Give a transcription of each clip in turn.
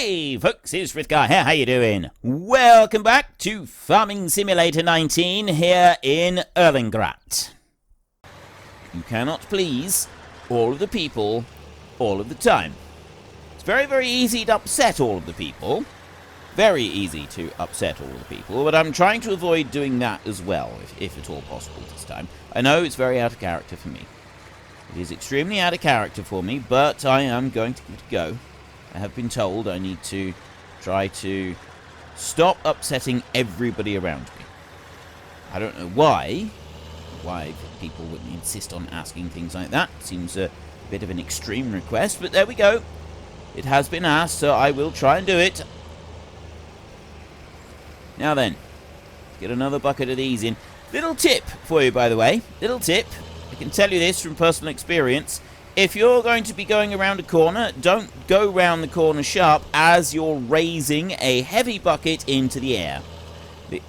Hey folks, it's Frithgar here, how you doing? Welcome back to Farming Simulator 19 here in Erlengrat. You cannot please all of the people all of the time. It's very, very easy to upset all of the people. Very easy to upset all of the people, but I'm trying to avoid doing that as well, if at all possible this time. I know it's very out of character for me. It is extremely out of character for me, but I am going to give it a go. I have been told I need to try to stop upsetting everybody around me. I don't know why people would insist on asking things like that. Seems a bit of an extreme request, but there we go. It has been asked, so I will try and do it. Now then, get another bucket of these in. Little tip for you, by the way. Little tip. I can tell you this from personal experience. If you're going to be going around a corner, don't go round the corner sharp as you're raising a heavy bucket into the air.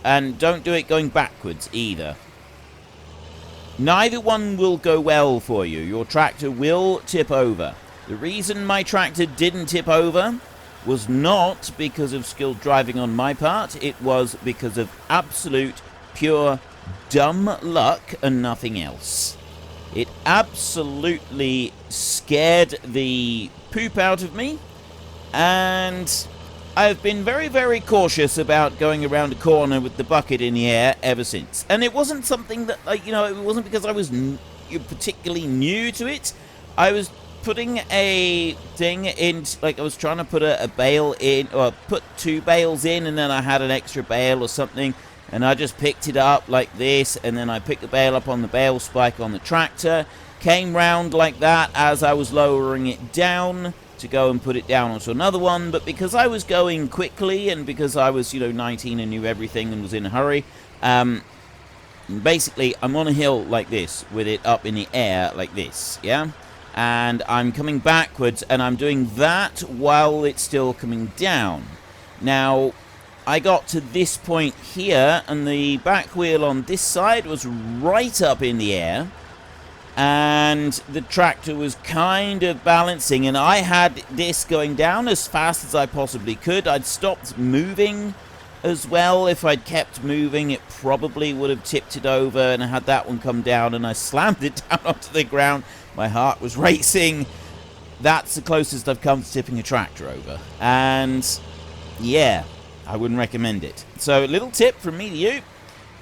And don't do it going backwards either. Neither one will go well for you. Your tractor will tip over. The reason my tractor didn't tip over was not because of skilled driving on my part. It was because of absolute, pure, dumb luck and nothing else. It absolutely scared the poop out of me, and I've been very, very cautious about going around a corner with the bucket in the air ever since. And it wasn't something that, it wasn't because I was particularly new to it. I was putting a thing in, I was trying to put a bale in, or put two bales in, and then I had an extra bale or something. And I just picked it up like this, and then I picked the bale up on the bale spike on the tractor, came round like that as I was lowering it down to go and put it down onto another one. But because I was going quickly, and because I was, 19 and knew everything and was in a hurry, basically I'm on a hill like this with it up in the air like this, yeah? And I'm coming backwards, and I'm doing that while it's still coming down. Now, I got to this point here, and the back wheel on this side was right up in the air, and the tractor was kind of balancing, and I had this going down as fast as I possibly could. I'd stopped moving as well. If I'd kept moving, it probably would have tipped it over, and I had that one come down, and I slammed it down onto the ground. My heart was racing. That's the closest I've come to tipping a tractor over, and yeah, I wouldn't recommend it. So, a little tip from me to you.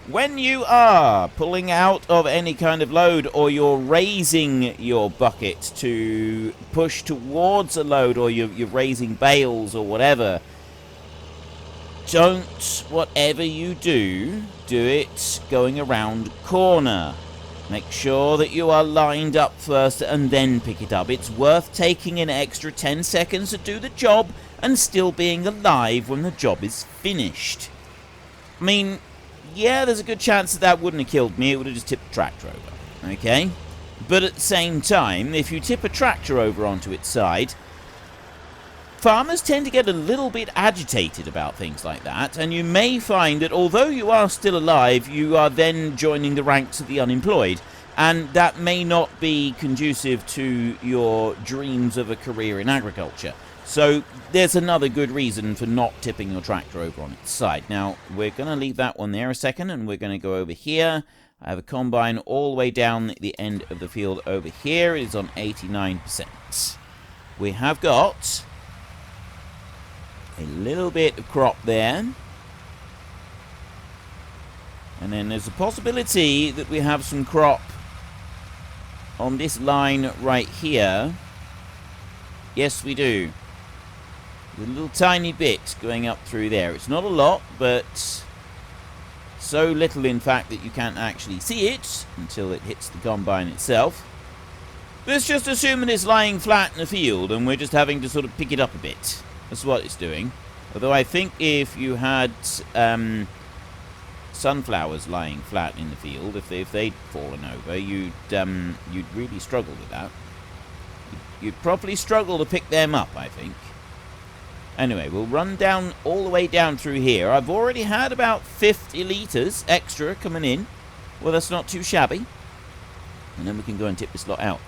When you are pulling out of any kind of load, or you're raising your bucket to push towards a load, or you're raising bales or whatever, don't, whatever you do it going around a corner. Make sure that you are lined up first and then pick it up. It's worth taking an extra 10 seconds to do the job and still being alive when the job is finished. I mean, yeah, there's a good chance that wouldn't have killed me. It would have just tipped the tractor over, okay? But at the same time, if you tip a tractor over onto its side, farmers tend to get a little bit agitated about things like that, and you may find that although you are still alive, you are then joining the ranks of the unemployed, and that may not be conducive to your dreams of a career in agriculture. So there's another good reason for not tipping your tractor over on its side. Now, we're going to leave that one there a second, and we're going to go over here. I have a combine all the way down the end of the field over here. It is on 89%. We have got a little bit of crop there. And then there's a possibility that we have some crop on this line right here. Yes, we do. A little tiny bit going up through there. It's not a lot, but so little, in fact, that you can't actually see it until it hits the combine itself. Let's just assume that it's lying flat in the field, and we're just having to sort of pick it up a bit. That's what it's doing. Although I think if you had sunflowers lying flat in the field, if they'd fallen over, you'd really struggle with that. You'd probably struggle to pick them up, I think. Anyway, we'll run down all the way down through here. I've already had about 50 litres extra coming in. Well, that's not too shabby. And then we can go and tip this lot out.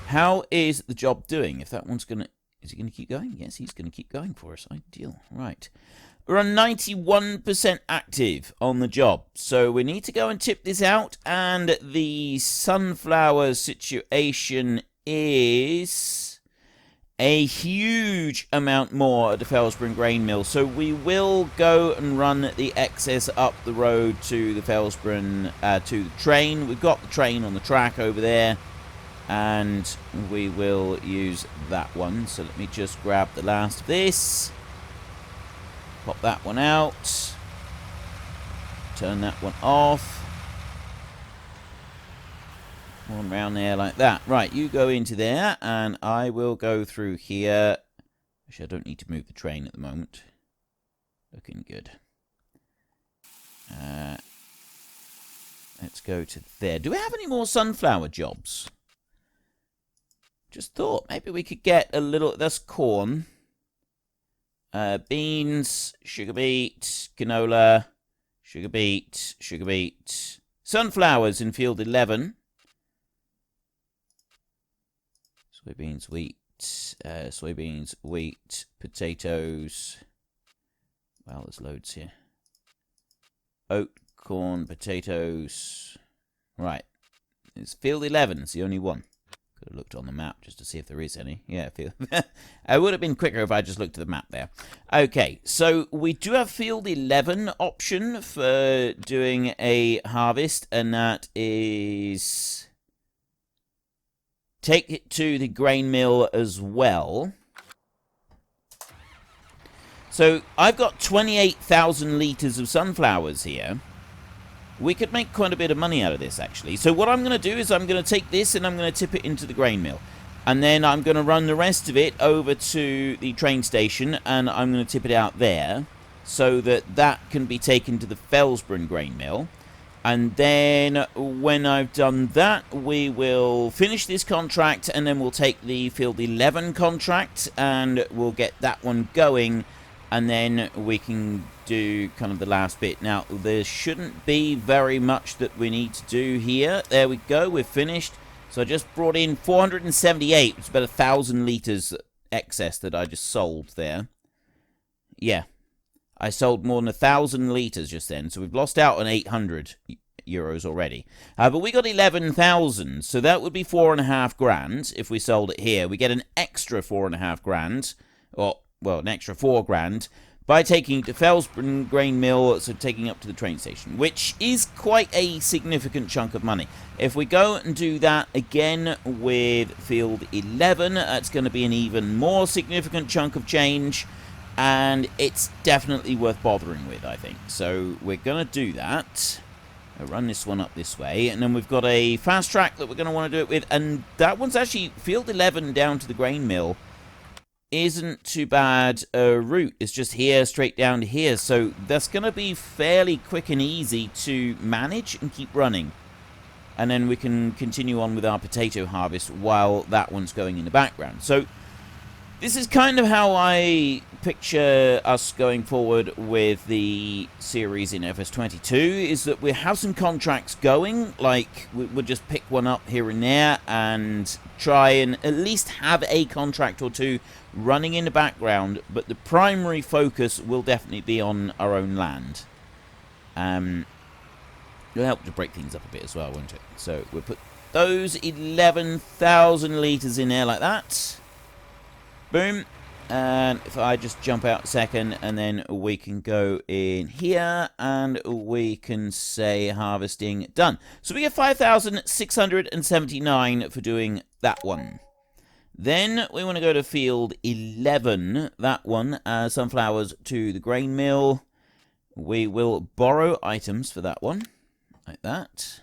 How is the job doing? If that one's going to Is he going to keep going? Yes, he's going to keep going for us. Ideal. Right. We're on 91% active on the job. So we need to go and tip this out. And the sunflower situation is a huge amount more at the Fellsborough grain mill. So we will go and run the excess up the road to the Fellsborough, to the train. We've got the train on the track over there. And we will use that one. So let me just grab the last of this. Pop that one out. Turn that one off. One round there like that. Right, you go into there, and I will go through here. Actually, I don't need to move the train at the moment. Looking good. Let's go to there. Do we have any more sunflower jobs? Just thought maybe we could get a little... That's corn. Beans, sugar beet, canola, sugar beet. Sunflowers in field 11. Soybeans, wheat, potatoes. Well, there's loads here. Oat, corn, potatoes. Right. It's field 11. It's the only one. Could have looked on the map just to see if there is any. Yeah, it would have been quicker if I just looked at the map there. Okay, so we do have field 11 option for doing a harvest, and that is take it to the grain mill as well. So I've got 28,000 litres of sunflowers here. We could make quite a bit of money out of this, actually. So what I'm going to do is I'm going to take this and I'm going to tip it into the grain mill. And then I'm going to run the rest of it over to the train station, and I'm going to tip it out there so that that can be taken to the Fellsborough grain mill. And then when I've done that, we will finish this contract, and then we'll take the field 11 contract and we'll get that one going. And then we can do kind of the last bit. Now, there shouldn't be very much that we need to do here. There we go. We're finished. So I just brought in 478. It's about 1,000 litres excess that I just sold there. Yeah. I sold more than 1,000 litres just then. So we've lost out on 800 euros already. But we got 11,000. So that would be 4.5 grand if we sold it here. We get an extra 4.5 grand. Or... well, an extra 4 grand by taking it to Fellsborough grain mill, so taking up to the train station, which is quite a significant chunk of money. If we go and do that again with field 11, that's going to be an even more significant chunk of change, and it's definitely worth bothering with, I think. So we're going to do that. I'll run this one up this way, and then we've got a fast track that we're going to want to do it with, and that one's actually field 11 down to the grain mill. Isn't too bad a route. It's just here, straight down to here. So that's going to be fairly quick and easy to manage and keep running. And then we can continue on with our potato harvest while that one's going in the background. So this is kind of how I picture us going forward with the series in FS22, is that we have some contracts going, like we'll just pick one up here and there and try and at least have a contract or two running in the background, but the primary focus will definitely be on our own land. It'll help to break things up a bit as well, won't it? So we'll put those 11,000 litres in there like that. Boom. And if I just jump out a second, and then we can go in here and we can say harvesting done. So we get 5,679 for doing that one. Then we want to go to field 11, that one, sunflowers to the grain mill. We will borrow items for that one, like that.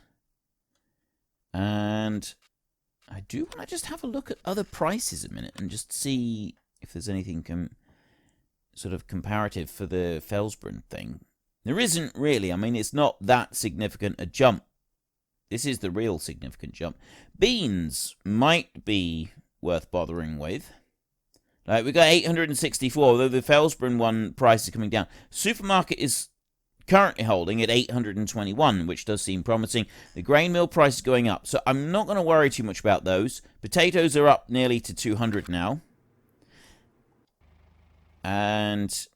And I do want to just have a look at other prices a minute and just see if there's anything sort of comparative for the Fellsborough thing. There isn't really. I mean, it's not that significant a jump. This is the real significant jump. Beans might be worth bothering with. Like, we got 864, although the Fellsborough one price is coming down. Supermarket is currently holding at 821, which does seem promising. The grain mill price is going up, so I'm not going to worry too much about those. Potatoes are up nearly to 200 now. And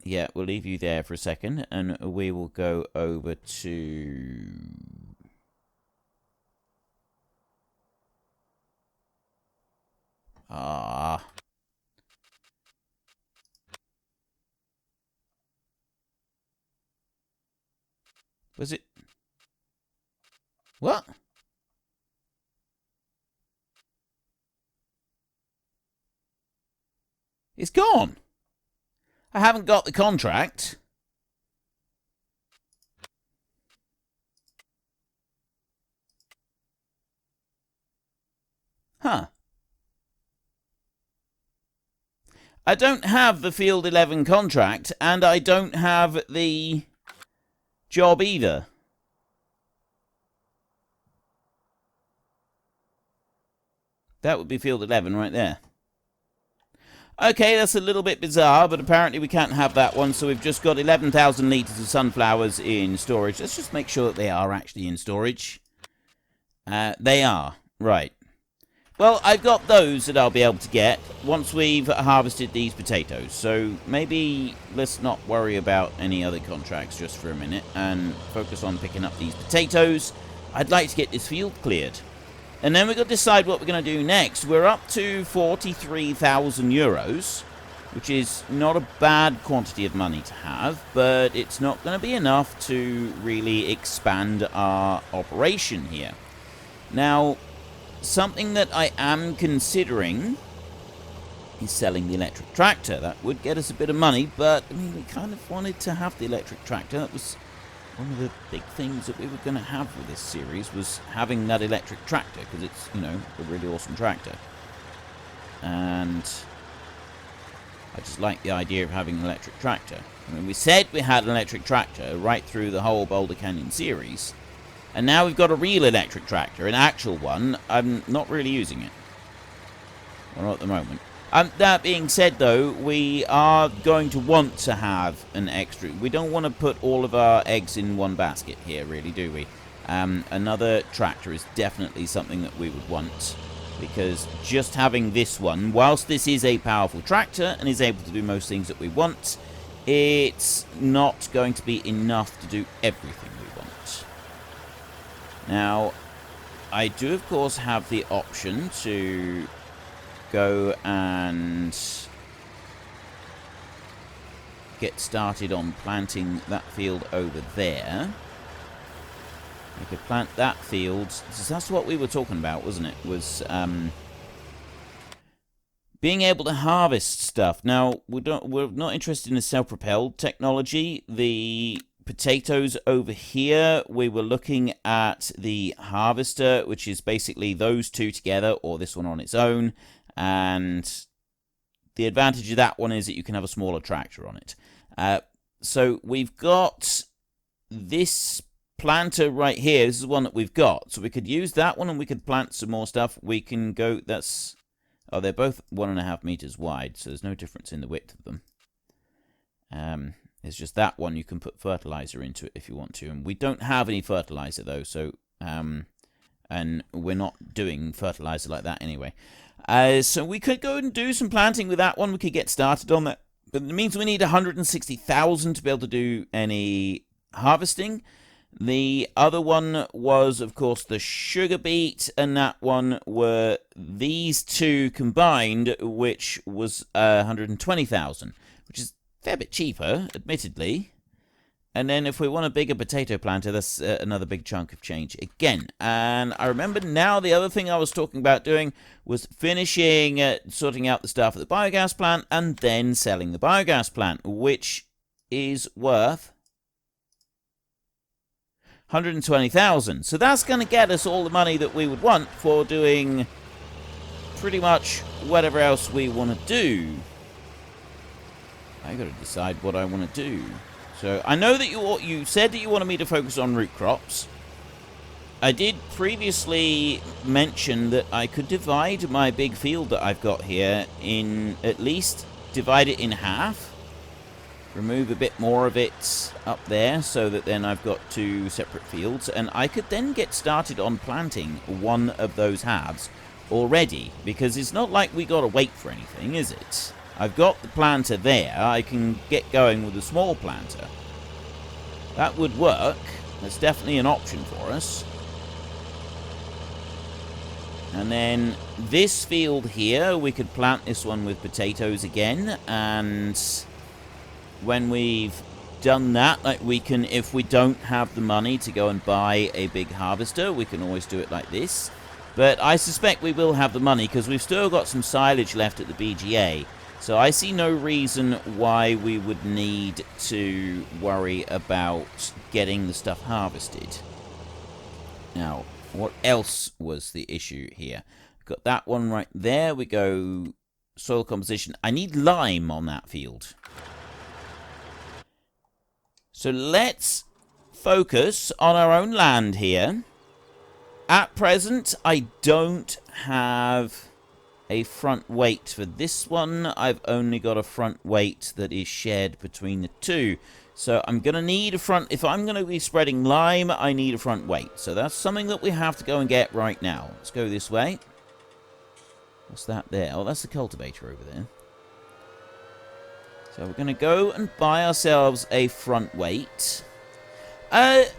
yeah, we'll leave you there for a second, and we will go over to... Was it... What? It's gone. I haven't got the contract. Huh. I don't have the Field 11 contract, and I don't have the job either. That would be Field 11 right there. Okay, that's a little bit bizarre, but apparently we can't have that one, so we've just got 11,000 litres of sunflowers in storage. Let's just make sure that they are actually in storage. They are. Right. Well, I've got those that I'll be able to get once we've harvested these potatoes. So maybe let's not worry about any other contracts just for a minute and focus on picking up these potatoes. I'd like to get this field cleared. And then we've got to decide what we're going to do next. We're up to 43,000 euros, which is not a bad quantity of money to have, but it's not going to be enough to really expand our operation here. Now, something that I am considering is selling the electric tractor. That would get us a bit of money, but I mean, we kind of wanted to have the electric tractor. That was one of the big things that we were going to have with this series, was having that electric tractor, because it's, you know, a really awesome tractor. And I just like the idea of having an electric tractor. I mean, we said we had an electric tractor right through the whole Boulder Canyon series, and now we've got a real electric tractor, an actual one. I'm not really using it. Well, not at the moment. That being said, though, we are going to want to have an extra. We don't want to put all of our eggs in one basket here, really, do we? Another tractor is definitely something that we would want, because just having this one, whilst this is a powerful tractor and is able to do most things that we want, it's not going to be enough to do everything we want. Now, I do, of course, have the option to go and get started on planting that field over there. We could plant that field. That's what we were talking about, wasn't it? Was being able to harvest stuff. Now, we're not interested in the self-propelled technology. The potatoes over here, we were looking at the harvester, which is basically those two together, or this one on its own. And the advantage of that one is that you can have a smaller tractor on it. So we've got this planter right here. This is the one that we've got. So we could use that one and we could plant some more stuff. We can go, that's, oh, they're both 1.5 meters wide, so there's no difference in the width of them. It's just that one you can put fertilizer into it if you want to. And we don't have any fertilizer though, so, and we're not doing fertilizer like that anyway. So we could go and do some planting with that one. We could get started on that. But it means we need 160,000 to be able to do any harvesting. The other one was, of course, the sugar beet, and that one were these two combined, which was 120,000, which is a fair bit cheaper, admittedly. And then if we want a bigger potato planter, that's another big chunk of change again. And I remember now the other thing I was talking about doing was finishing sorting out the stuff at the biogas plant and then selling the biogas plant, which is worth 120,000. So that's going to get us all the money that we would want for doing pretty much whatever else we want to do. I got to decide what I want to do. So I know that you said that you wanted me to focus on root crops. I did previously mention that I could divide my big field that I've got here in, at least divide it in half. Remove a bit more of it up there so that then I've got two separate fields. And I could then get started on planting one of those halves already. Because it's not like we got to wait for anything, is it? I've got the planter there. I can get going with the small planter. That would work. That's definitely an option for us. And then this field here, we could plant this one with potatoes again. And when we've done that, like, we can, if we don't have the money to go and buy a big harvester, we can always do it like this. But I suspect we will have the money because we've still got some silage left at the BGA. So I see no reason why we would need to worry about getting the stuff harvested. Now, what else was the issue here? Got that one right there. We go soil composition. I need lime on that field. So let's focus on our own land here. At present, I don't have a front weight for this one. I've only got a front weight that is shared between the two. So I'm going to need a front... If I'm going to be spreading lime, I need a front weight. So that's something that we have to go and get right now. Let's go this way. What's that there? Oh, that's the cultivator over there. So we're going to go and buy ourselves a front weight. I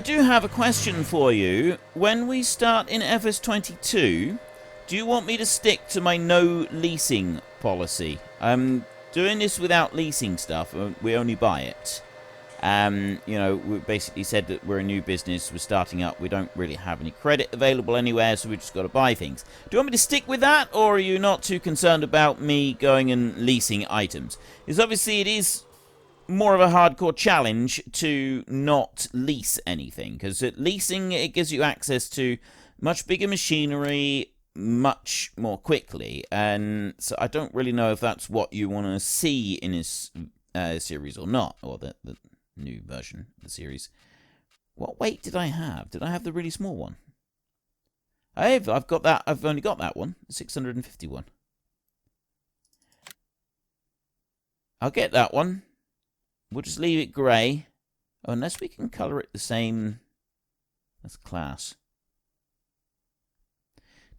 do have a question for you. When we start in FS22, do you want me to stick to my no leasing policy? I'm doing this without leasing stuff. We only buy it. You know, we basically said that we're a new business. We're starting up. We don't really have any credit available anywhere, so we just got to buy things. Do you want me to stick with that, or are you not too concerned about me going and leasing items? Because obviously it is more of a hardcore challenge to not lease anything. Because at leasing, it gives you access to much bigger machinery much more quickly. And so I don't really know if that's what you want to see in this series or not. Or the new version of the series. What weight did I have? Did I have the really small one? I've got that. I've only got that one. 651. I'll get that one. We'll just leave it grey. Oh, unless we can colour it the same. That's class.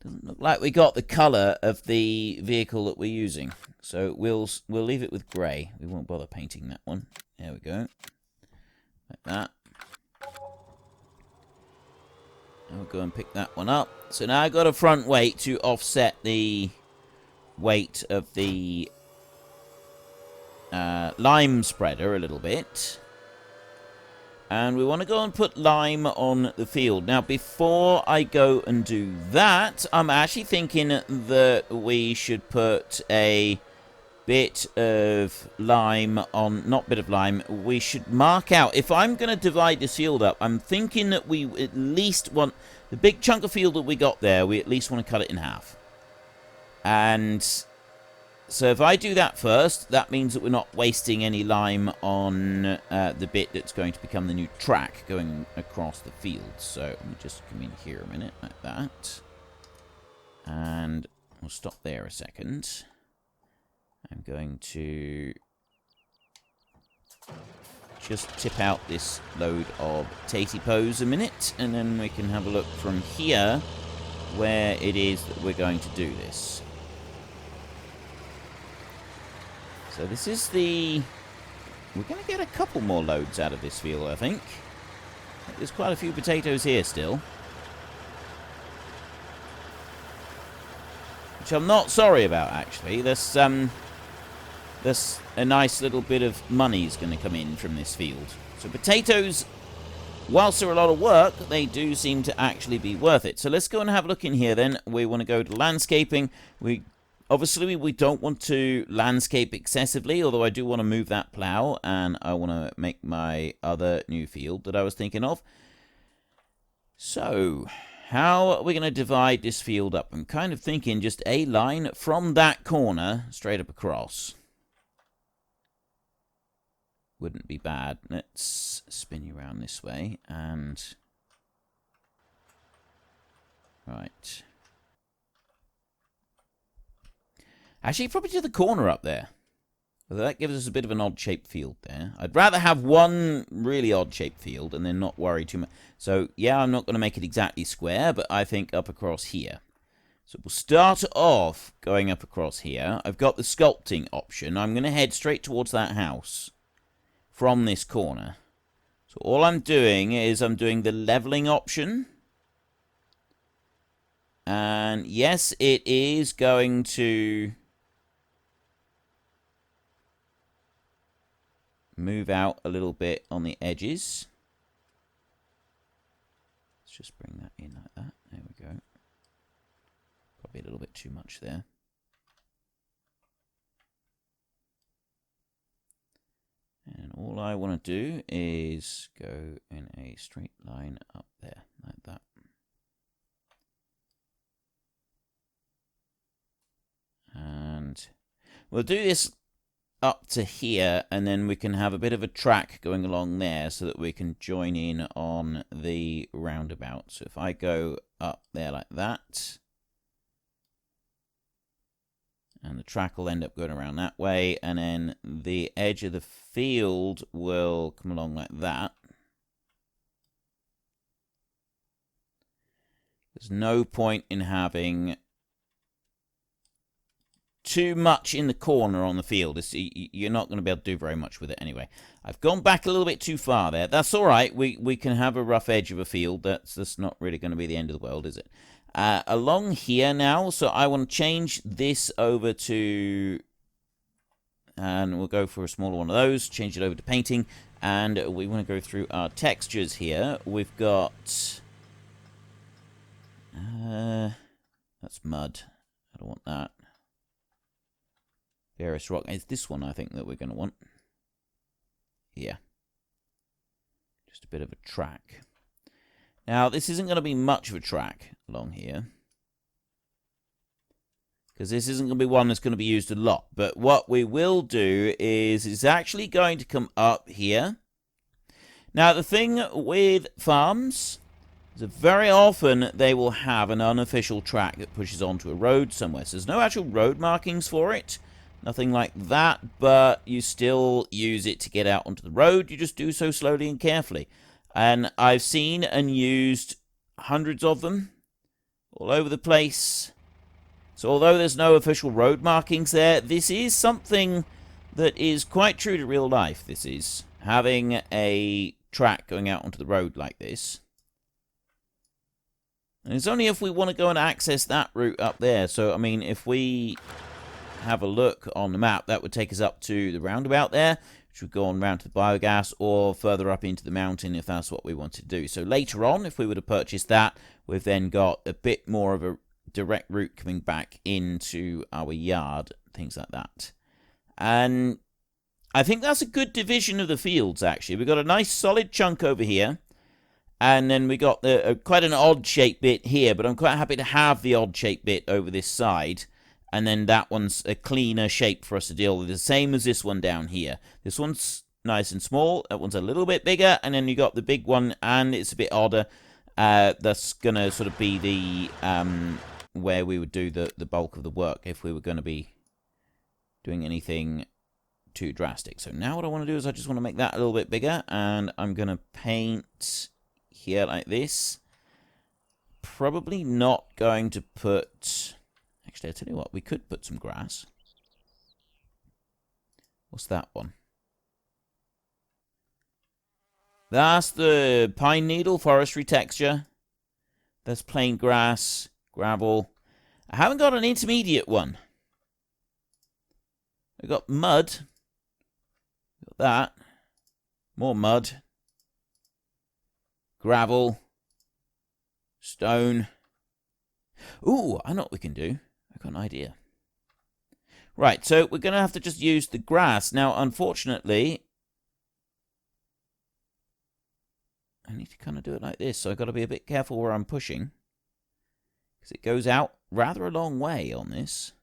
Doesn't look like we got the colour of the vehicle that we're using. So we'll leave it with grey. We won't bother painting that one. There we go. Like that. And we'll go and pick that one up. So now I've got a front weight to offset the weight of the lime spreader a little bit. And we want to go and put lime on the field. Now, before I go and do that, I'm actually thinking that we should put a bit of lime on... Not bit of lime. We should mark out... If I'm going to divide this field up, I'm thinking that we at least want... The big chunk of field that we got there, we at least want to cut it in half. And... So if I do that first, that means that we're not wasting any lime on the bit that's going to become the new track going across the field. So let me just come in here a minute, like that. And we'll stop there a second. I'm going to just tip out this load of tatipos a minute, and then we can have a look from here where it is that we're going to do this. So this is the... We're going to get a couple more loads out of this field, I think. There's quite a few potatoes here still. Which I'm not sorry about, actually. There's a nice little bit of money is going to come in from this field. So potatoes, whilst they're a lot of work, they do seem to actually be worth it. So let's go and have a look in here then. We want to go to landscaping. Obviously, we don't want to landscape excessively, although I do want to move that plow, and I want to make my other new field that I was thinking of. So, how are we going to divide this field up? I'm kind of thinking just a line from that corner straight up across. Wouldn't be bad. Let's spin you around this way, and... Right. Actually, probably to the corner up there. That gives us a bit of an odd-shaped field there. I'd rather have one really odd-shaped field and then not worry too much. So, yeah, I'm not going to make it exactly square, but I think up across here. So we'll start off going up across here. I've got the sculpting option. I'm going to head straight towards that house from this corner. So all I'm doing is I'm doing the leveling option. And yes, it is going to move out a little bit on the edges. Let's just bring that in like that. There we go. Probably a little bit too much there. And all I want to do is go in a straight line up there, like that. And we'll do this up to here, and then we can have a bit of a track going along there so that we can join in on the roundabout. So if I go up there like that, and the track will end up going around that way, and then the edge of the field will come along like that. There's no point in having too much in the corner on the field. You're not going to be able to do very much with it anyway. I've gone back a little bit too far there. That's all right. We can have a rough edge of a field. That's not really going to be the end of the world, is it? Along here now, so I want to change this over to, and we'll go for a smaller one of those, change it over to painting, and we want to go through our textures here. We've got, that's mud. I don't want that. Various rock. It's this one I think that we're going to want. Yeah. Just a bit of a track. Now, this isn't going to be much of a track along here, because this isn't going to be one that's going to be used a lot. But what we will do is it's actually going to come up here. Now, the thing with farms is that very often they will have an unofficial track that pushes onto a road somewhere. So there's no actual road markings for it. Nothing like that, but you still use it to get out onto the road. You just do so slowly and carefully. And I've seen and used hundreds of them all over the place. So although there's no official road markings there, this is something that is quite true to real life. This is having a track going out onto the road like this. And it's only if we want to go and access that route up there. So, I mean, if we have a look on the map, that would take us up to the roundabout there, which would go on round to the biogas, or further up into the mountain if that's what we want to do. So later on, if we were to purchase that, we've then got a bit more of a direct route coming back into our yard, things like that. And I think that's a good division of the fields, actually. We've got a nice solid chunk over here, and then we got quite an odd-shaped bit here, but I'm quite happy to have the odd-shaped bit over this side. And then that one's a cleaner shape for us to deal with. The same as this one down here. This one's nice and small. That one's a little bit bigger. And then you got the big one, and it's a bit odder. That's going to sort of be the where we would do the bulk of the work if we were going to be doing anything too drastic. So now what I want to do is I just want to make that a little bit bigger. And I'm going to paint here like this. Probably not going to put... Actually, I'll tell you what, we could put some grass. What's that one? That's the pine needle forestry texture. That's plain grass, gravel. I haven't got an intermediate one. I've got mud. Got that. More mud. Gravel. Stone. Ooh, I know what we can do. I've got an idea. Right, so we're going to have to just use the grass. Now, unfortunately, I need to kind of do it like this. So I've got to be a bit careful where I'm pushing, because it goes out rather a long way on this.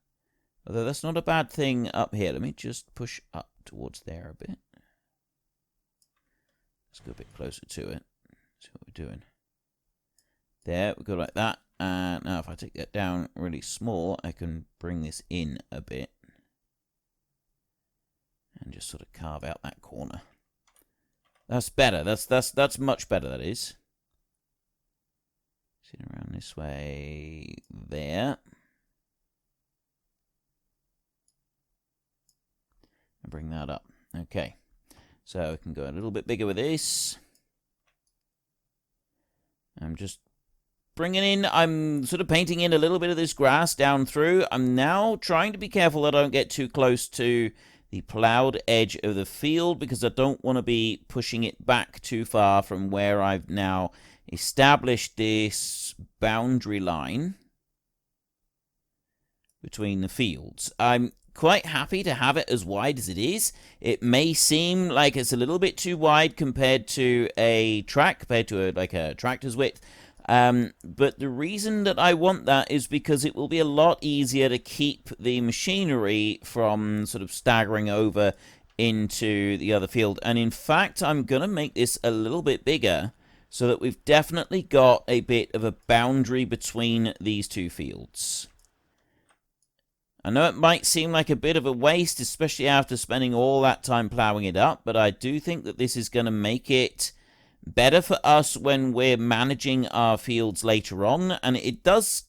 Although that's not a bad thing up here. Let me just push up towards there a bit. Let's go a bit closer to it. See what we're doing. There, we go like that. And now if I take that down really small, I can bring this in a bit. And just sort of carve out that corner. That's better. That's much better, that is. See around this way there. bring that up. Okay. So we can go a little bit bigger with this. I'm just bringing in, I'm sort of painting in a little bit of this grass down through. I'm now trying to be careful that I don't get too close to the plowed edge of the field, because I don't want to be pushing it back too far from where I've now established this boundary line between the fields. I'm quite happy to have it as wide as it is. It may seem like it's a little bit too wide compared to a track, compared to a tractor's width. But the reason that I want that is because it will be a lot easier to keep the machinery from sort of staggering over into the other field. And in fact, I'm going to make this a little bit bigger so that we've definitely got a bit of a boundary between these two fields. I know it might seem like a bit of a waste, especially after spending all that time plowing it up, but I do think that this is going to make it better for us when we're managing our fields later on. And it does,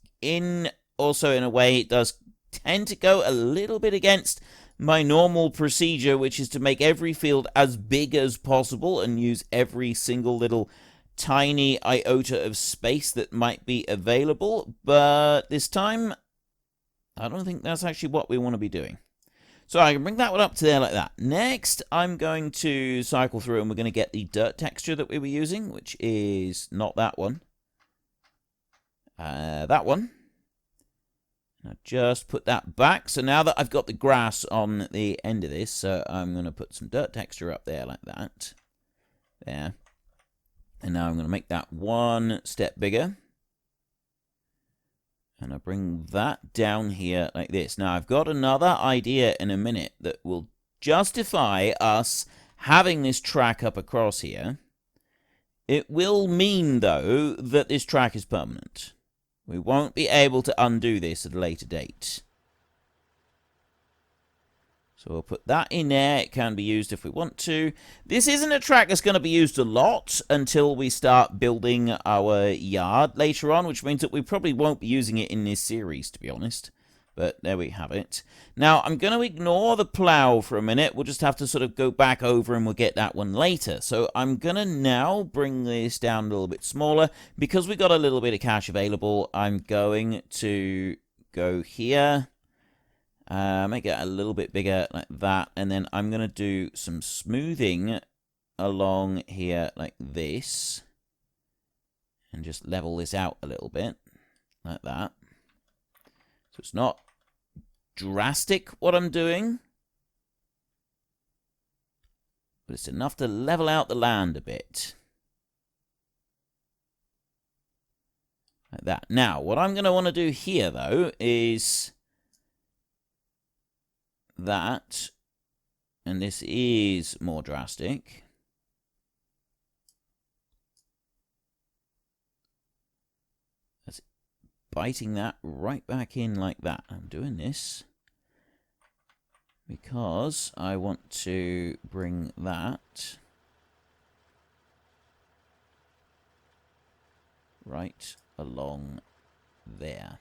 also in a way, it does tend to go a little bit against my normal procedure, which is to make every field as big as possible and use every single little tiny iota of space that might be available. But this time, I don't think that's actually what we want to be doing. So I can bring that one up to there like that. Next, I'm going to cycle through and we're going to get the dirt texture that we were using, which is not that one. That one. Now just put that back. So now that I've got the grass on the end of this, I'm going to put some dirt texture up there like that. There. And now I'm going to make that one step bigger. And I bring that down here like this. Now, I've got another idea in a minute that will justify us having this track up across here. It will mean, though, that this track is permanent. We won't be able to undo this at a later date. So we'll put that in there. It can be used if we want to. This isn't a track that's going to be used a lot until we start building our yard later on, which means that we probably won't be using it in this series, to be honest. But there we have it. Now, I'm going to ignore the plow for a minute. We'll just have to sort of go back over and we'll get that one later. So I'm going to now bring this down a little bit smaller. Because we've got a little bit of cash available, I'm going to go here. Make it a little bit bigger like that, and then I'm going to do some smoothing along here like this, and just level this out a little bit like that. So it's not drastic what I'm doing, but it's enough to level out the land a bit. Like that. Now, what I'm going to want to do here, though, is that, and this is more drastic. That's biting that right back in like that. I'm doing this because I want to bring that right along there.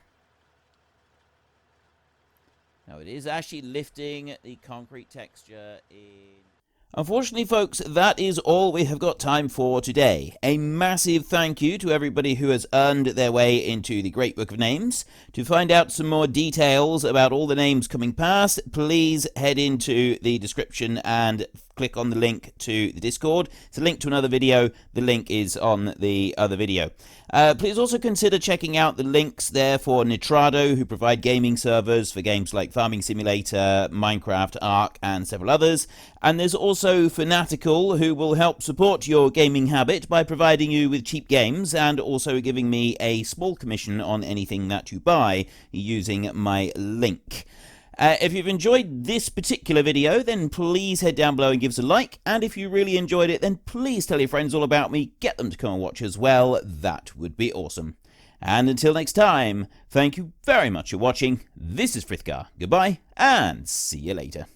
Now, it is actually lifting the concrete texture in. Unfortunately, folks, that is all we have got time for today. A massive thank you to everybody who has earned their way into the Great Book of Names. To find out some more details about all the names coming past, please head into the description and click on the link to the Discord. It's a link to another video. The link is on the other video. Please also consider checking out the links there for Nitrado, who provide gaming servers for games like Farming Simulator, Minecraft, Ark, and several others. And there's also Fanatical, who will help support your gaming habit by providing you with cheap games and also giving me a small commission on anything that you buy using my link. If you've enjoyed this particular video, then please head down below and give us a like. And if you really enjoyed it, then please tell your friends all about me. Get them to come and watch as well. That would be awesome. And until next time, thank you very much for watching. This is Frithgar. Goodbye, and see you later.